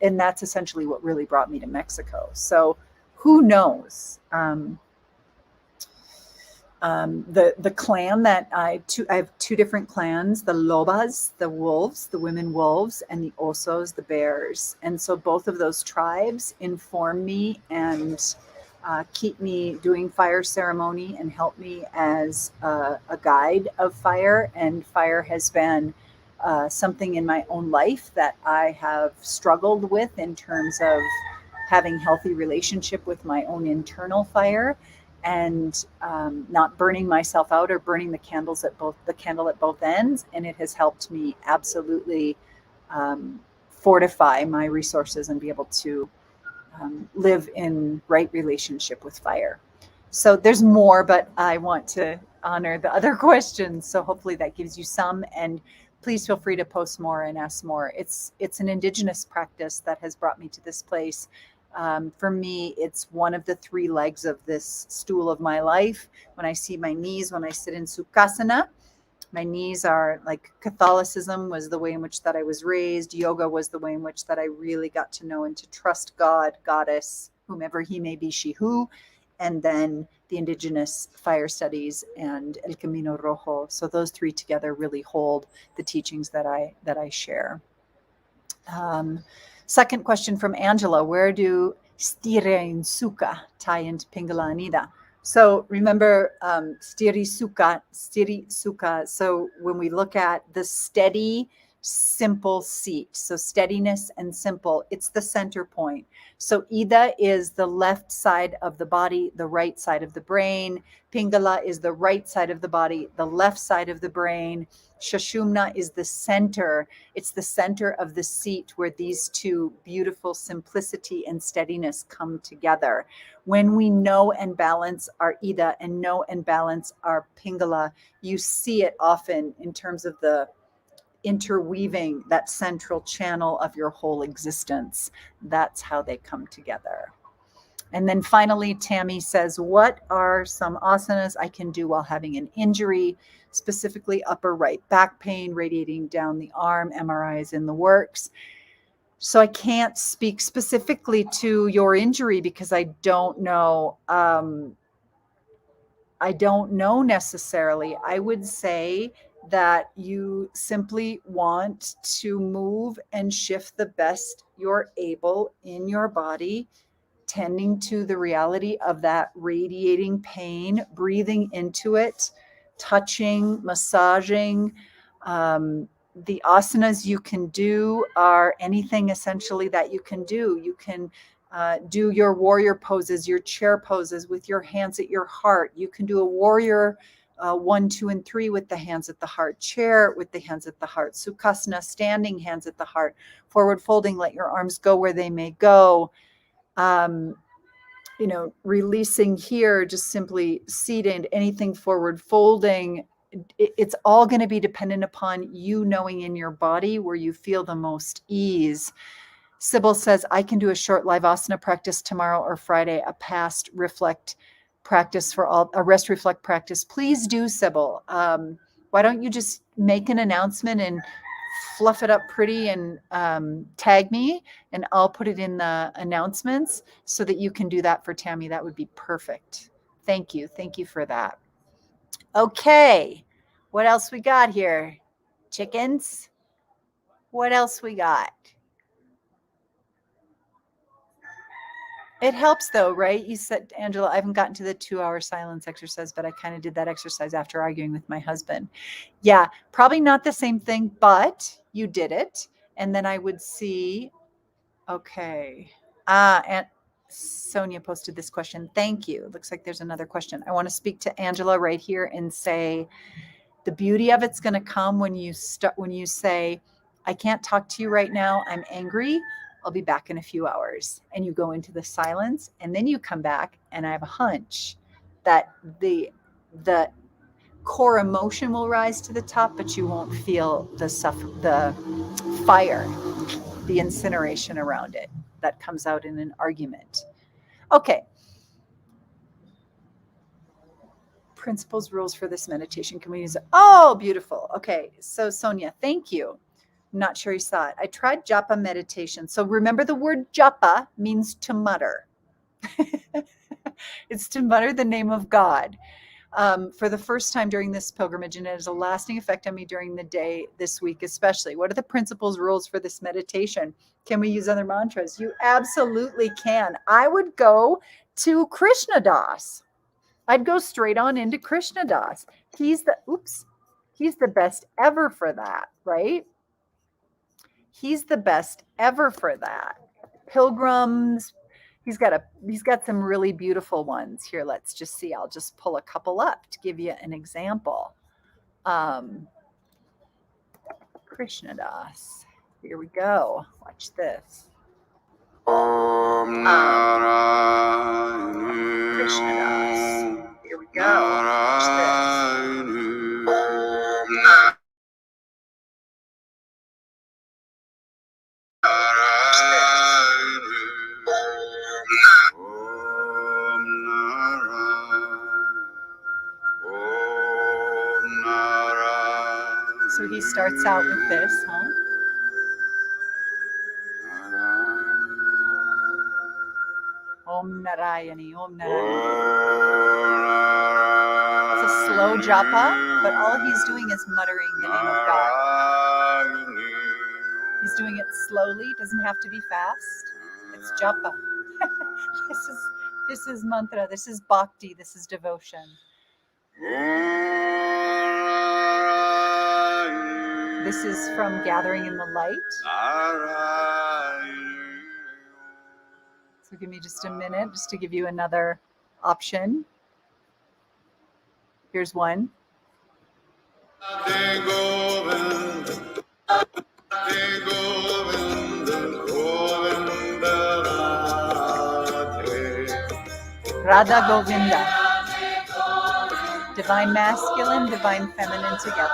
and that's essentially what really brought me to Mexico. So who knows? The clan that I have two different clans, the Lobas, the wolves, the women wolves, and the Osos, the bears. And so both of those tribes inform me and keep me doing fire ceremony and help me as a guide of fire. And fire has been something in my own life that I have struggled with in terms of having healthy relationship with my own internal fire, and not burning myself out or burning the candle at both ends. And it has helped me absolutely fortify my resources and be able to live in right relationship with fire. So there's more, but I want to honor the other questions. So hopefully that gives you some, and please feel free to post more and ask more. It's an indigenous practice that has brought me to this place. For me, it's one of the three legs of this stool of my life. When I see my knees, when I sit in Sukhasana, my knees are like Catholicism was the way in which that I was raised. Yoga was the way in which that I really got to know and to trust God, goddess, whomever he may be, she, who, and then the indigenous fire studies and El Camino Rojo. So those three together really hold the teachings that I share. Second question from Angela: where do stire and sukha tie into Pingala Anida? So remember, stiri sukha. So when we look at the steady, simple seat, so steadiness and simple, it's the center point. So Ida is the left side of the body, the right side of the brain. Pingala is the right side of the body, the left side of the brain. Shashumna is the center. It's the center of the seat where these two beautiful simplicity and steadiness come together. When we know and balance our Ida and know and balance our Pingala, you see it often in terms of the interweaving that central channel of your whole existence. That's how they come together. And then finally, Tammy says, what are some asanas I can do while having an injury, specifically upper right back pain radiating down the arm? MRI is in the works. So I can't speak specifically to your injury because I don't know. I don't know necessarily. I would say that you simply want to move and shift the best you're able in your body, tending to the reality of that radiating pain, breathing into it, touching, massaging. The asanas you can do are anything essentially that you can do. You can do your warrior poses, your chair poses with your hands at your heart. You can do a warrior 1, 2, and 3 with the hands at the heart, chair with the hands at the heart, Sukhasana, standing hands at the heart, forward folding, let your arms go where they may go. Releasing here, just simply seated, anything forward folding. It's all going to be dependent upon you knowing in your body where you feel the most ease. Sybil says, I can do a short live asana practice tomorrow or Friday, a past reflect practice for all, a rest reflect practice. Please do, Sybil. Why don't you just make an announcement and fluff it up pretty and tag me, and I'll put it in the announcements so that you can do that for Tammy. That would be perfect. Thank you. Thank you for that. Okay. What else we got here? Chickens? What else we got? It helps though, right? You said, Angela, I haven't gotten to the 2-hour silence exercise, but I kind of did that exercise after arguing with my husband. Yeah, probably not the same thing, but you did it. And then I would see, okay. And Sonia posted this question. Thank you. Looks like there's another question. I want to speak to Angela right here and say, The beauty of it's going to come when you say, I can't talk to you right now. I'm angry. I'll be back in a few hours. And you go into the silence, and then you come back, and I have a hunch that the core emotion will rise to the top, but you won't feel the fire, the incineration around it that comes out in an argument. Okay. Principles, rules for this meditation. Can we use it? Oh, beautiful. Okay. So Sonia, thank you. I'm not sure you saw it. I tried japa meditation. So remember, the word japa means to mutter. It's to mutter the name of God. For the first time during this pilgrimage, and it has a lasting effect on me during the day this week, especially. What are the principles, rules for this meditation? Can we use other mantras? You absolutely can. I would go to Krishna Das. I'd go straight on into Krishna Das. He's the best ever for that, right? He's the best ever for that. Pilgrims, he's got some really beautiful ones here. Let's just see. I'll just pull a couple up to give you an example. Krishna Das. Here we go. Watch this. Krishna Das. Here we go. Watch this. So he starts out with this, huh? Om Narayani, Om Narayani. It's a slow japa, but all he's doing is muttering the name of God. He's doing it slowly, doesn't have to be fast. It's japa. This is mantra, this is bhakti, this is devotion. This is from Gathering in the Light. So give me just a minute just to give you another option. Here's one. Radha Govinda. Divine masculine, divine feminine together.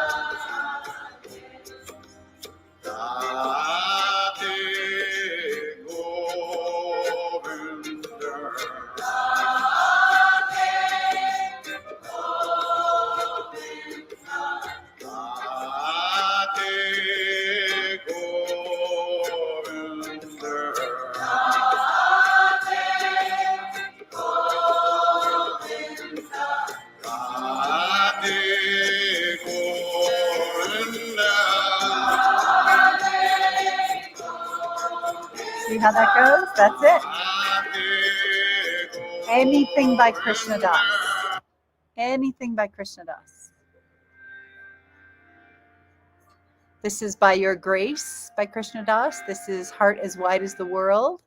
See how that goes? That's it. Anything by Krishna Das. Anything by Krishna Das. This is By Your Grace by Krishna Das. This is Heart as Wide as the World.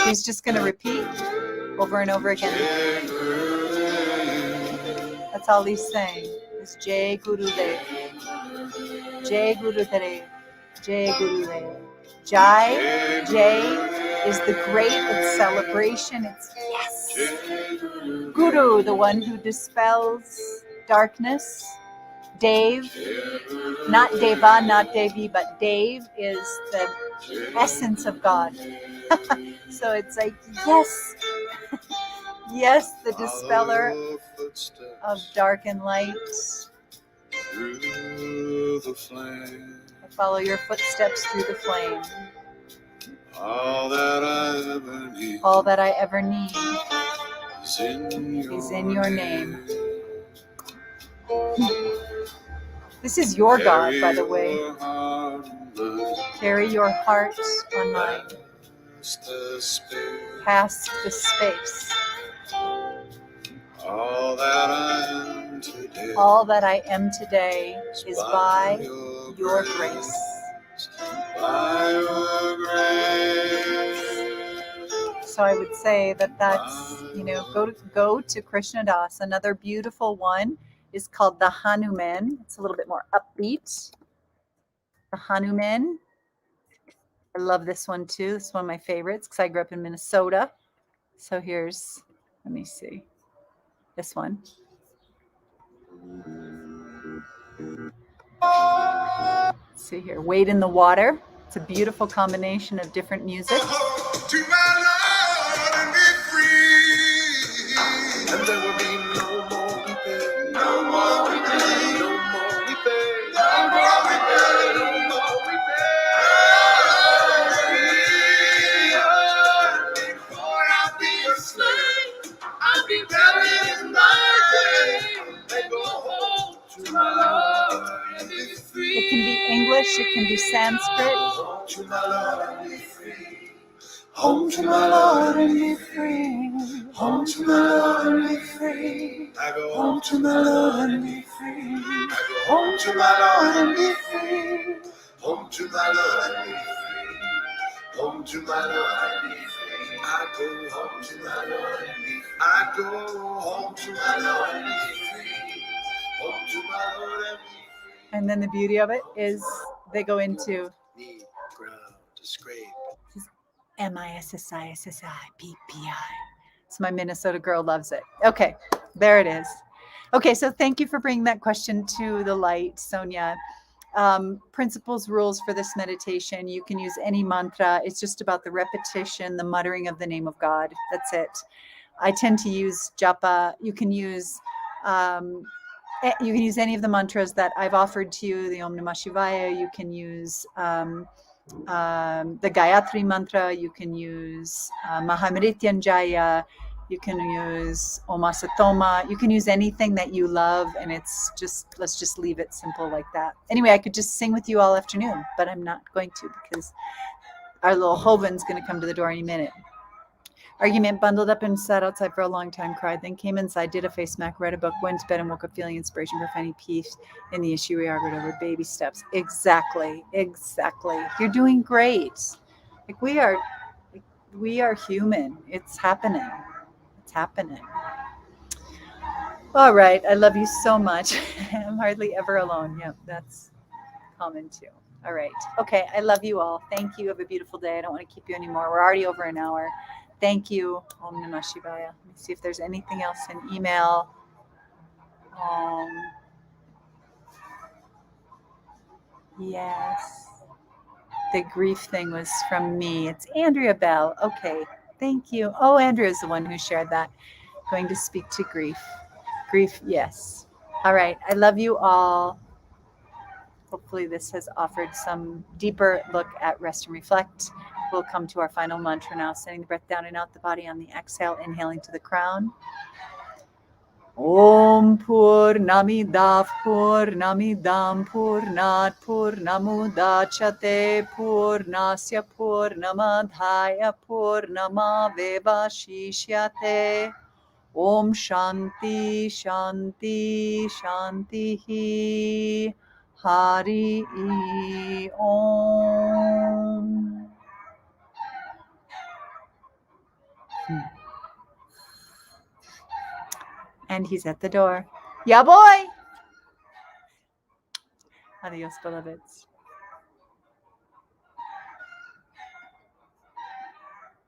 He's just going to repeat over and over again. That's all he's saying. It's Jai Guru Dev. Jai Guru Dev. Jai Guru Dev. Jai is the great, it's celebration, it's yes. Guru, the one who dispels darkness. Dev, not Deva, not Devi, but Dev is the essence of God. So it's like, yes, yes, the dispeller of dark and light. Through the flame. I follow your footsteps through the flame. All that I ever need is in your name. This is your God, by the way. Carry your heart on mine. Past the space. All that I am today is by your grace. So So I would say that's, go to Krishna Das. Another beautiful one is called the Hanuman. It's a little bit more upbeat. The Hanuman. I love this one too. This is one of my favorites because I grew up in Minnesota. So let me see, this one. Let's see here, Wade in the Water. It's a beautiful combination of different music. To my Lord and be free. And there will be no more weeping. No more weeping. No more weeping. No more weeping. No more weeping. Before I be a slave, I'll be buried in my grave. And go home to my Lord and be free. It can be English, it can be Sanskrit. Home to my Lord and be free. Home to my Lord and be free. Home to my Lord and be free. I go home to my Lord and be free. I go home to my Lord and be free. Home to my Lord and be free. Home to my Lord and be free. I go home to my Lord and be free. I go home to my Lord and be free. Home to my Lord and be free. And then the beauty of it is they go into knee, ground, to scrape. MISSISSIPPI. So my Minnesota girl loves it. Okay, there it is. Okay, so thank you for bringing that question to the light, Sonia. Principles, rules for this meditation. You can use any mantra. It's just about the repetition, the muttering of the name of God. That's it. I tend to use japa. You can use any of the mantras that I've offered to you. The Om Namah Shivaya. You can use the Gayatri mantra. You can use Mahamrityanjaya. You can use Om Asatoma. You can use anything that you love, and it's just, let's just leave it simple like that. Anyway, I could just sing with you all afternoon, but I'm not going to because our little Hoven's going to come to the door any minute. Argument, bundled up and sat outside for a long time, cried, then came inside, did a face mask, read a book, went to bed and woke up feeling inspiration for finding peace in the issue we argued over. Baby steps. Exactly. You're doing great. Like we are human. It's happening. All right. I love you so much. I'm hardly ever alone. Yep, that's common too. All right. Okay. I love you all. Thank you. Have a beautiful day. I don't want to keep you anymore. We're already over an hour. Thank you. Om Namah Shivaya. Let me see if there's anything else in email. Yes. The grief thing was from me. It's Andrea Bell. Okay. Thank you. Oh, Andrea is the one who shared that. Going to speak to grief. Grief, yes. All right. I love you all. Hopefully this has offered some deeper look at rest and reflect. We'll come to our final mantra now, sending the breath down and out the body on the exhale, inhaling to the crown. Om Purnamidam Purnat Purnamudachyate Purnasya Purnamadhaya Purnamavevashishyate. Om Shanti Shanti Shanti Hari Om. And he's at the door. Yeah, boy. Adios, beloveds.